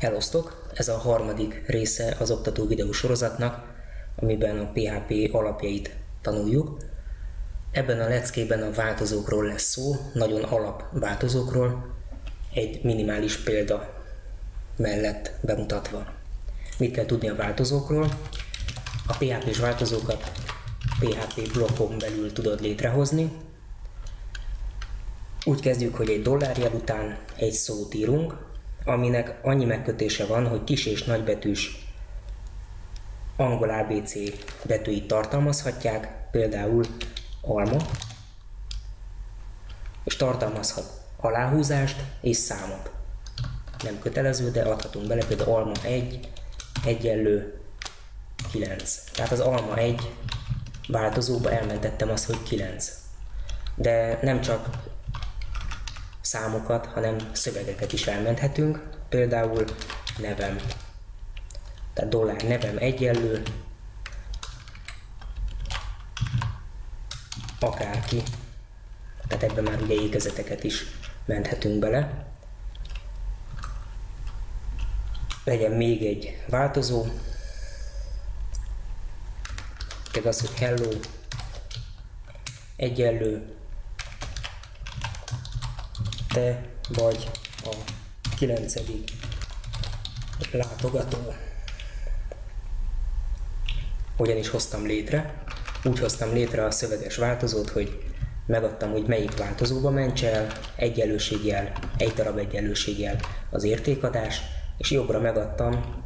Elosztok, ez a harmadik része az oktató videósorozatnak, amiben a PHP alapjait tanuljuk. Ebben a leckében a változókról lesz szó, nagyon alap változókról, egy minimális példa mellett bemutatva. Mit kell tudni a változókról? A PHP-s változókat PHP blokkon belül tudod létrehozni. Úgy kezdjük, hogy egy dollárjel után egy szót írunk, aminek annyi megkötése van, hogy kis és nagybetűs angol ABC betűit tartalmazhatják, például alma, és tartalmazhat aláhúzást és számot. Nem kötelező, de adhatunk bele, például alma 1 egyenlő 9. Tehát az alma 1 változóba elmentettem azt, hogy 9. De nem csak számokat, hanem szövegeket is elmenthetünk, például nevem. Tehát dollár nevem egyenlő akárki. Tehát ebben már ugye ékezeteket is menthetünk bele. Legyen még egy változó. Tehát az, hogy hello egyenlő te vagy a 9. látogató. Hogyan is hoztam létre? Úgy hoztam létre a szöveges változót, hogy megadtam, hogy melyik változóba mentse el, egyenlőségjel, egy darab egyenlőségjel az értékadás, és jobbra megadtam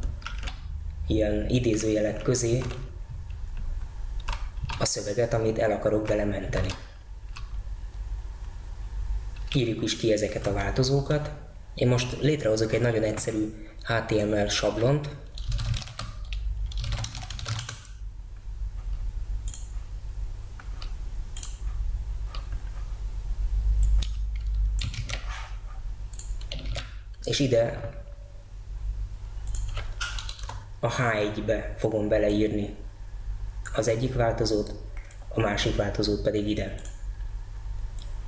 ilyen idézőjelek közé a szöveget, amit el akarok belementeni. Írjuk is ki ezeket a változókat. Én most létrehozok egy nagyon egyszerű HTML sablont. És ide a H1-be fogom beleírni az egyik változót, a másik változót pedig ide.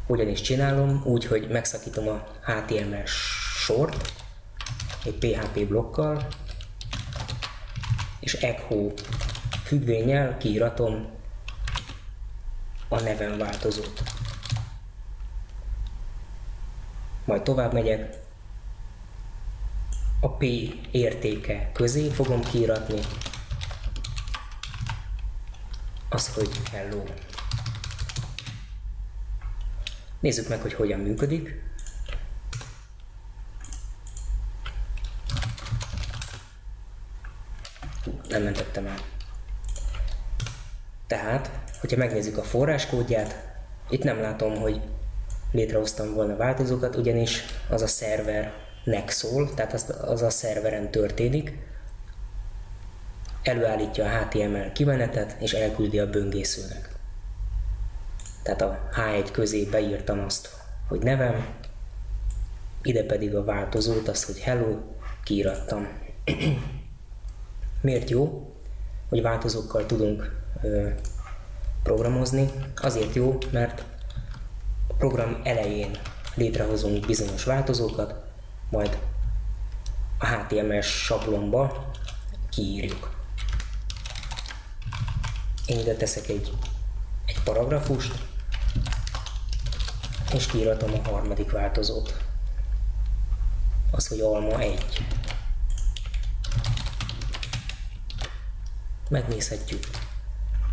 Hogyan is csinálom? Úgy, hogy megszakítom a HTML sort egy PHP blokkal, és echo függvénnyel kiíratom a nevem változót. Majd tovább megyek, a P értéke közé fogom kiíratni az, hogy hello. Nézzük meg, hogy hogyan működik. Nem mentettem el. Tehát, hogyha megnézzük a forráskódját, itt nem látom, hogy létrehoztam volna változókat, ugyanis az a szervernek szól, tehát az a szerveren történik, előállítja a HTML kimenetet, és elküldi a böngészőnek. Tehát a H1 közé beírtam azt, hogy nevem, ide pedig a változót, azt, hogy hello, kiírattam. Miért jó, hogy változókkal tudunk programozni? Azért jó, mert a program elején létrehozunk bizonyos változókat, majd a HTML sablonba kiírjuk. Én ide teszek egy paragrafust, és kiíratom a harmadik változót. Az, hogy alma 1. Megnézhetjük,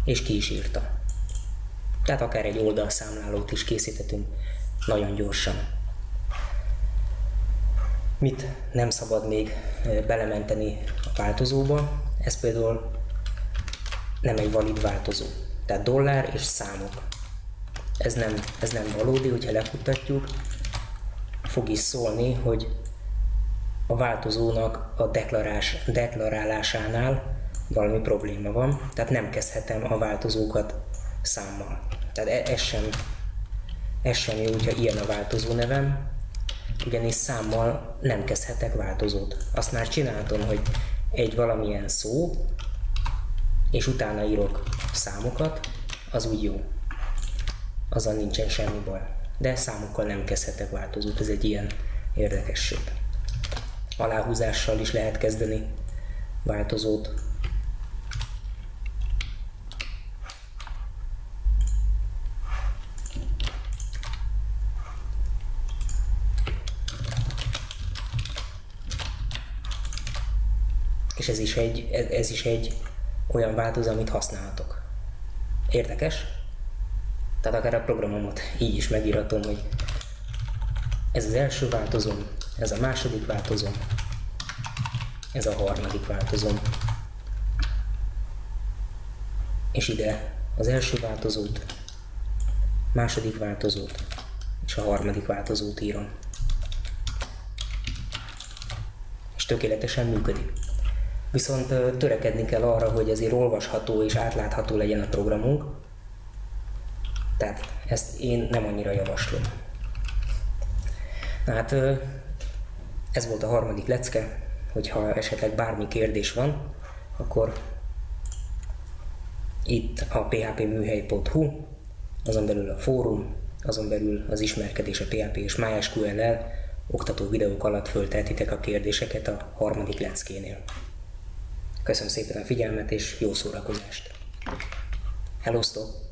és ki is írta. Tehát akár egy oldalszámlálót is készíthetünk nagyon gyorsan. Mit nem szabad még belementeni a változóba? Ez például nem egy valid változó. Tehát dollár és számok. Ez nem valódi, hogyha lefuttatjuk, fog is szólni, hogy a változónak a deklarálásánál valami probléma van, tehát nem kezdhetem a változókat számmal. Tehát ez sem jó, hogyha ilyen a változó nevem, ugyanis számmal nem kezdhetek változót. Azt már csináltam, hogy egy valamilyen szó, és utána írok számokat, az úgy jó. Azzal nincsen semmi baj. De számokkal nem kezdhetek változót, ez egy ilyen érdekesség. aláhúzással is lehet kezdeni változót. És ez is egy olyan változó, amit használhatok. Érdekes? Tehát akár a programomat így is megírhatom, hogy ez az első változóm, ez a második változóm, ez a harmadik változóm. És ide az első változót, második változót és a harmadik változót írom. És tökéletesen működik. Viszont törekedni kell arra, hogy azért olvasható és átlátható legyen a programunk. Tehát ezt én nem annyira javaslom. Na hát ez volt a harmadik lecke, hogyha esetleg bármi kérdés van, akkor itt a phpműhely.hu, azon belül a fórum, azon belül az ismerkedés a PHP és MySQL-lel oktató videók alatt föltehetitek a kérdéseket a harmadik leckénél. Köszönöm szépen a figyelmet és jó szórakozást! Hellosztok!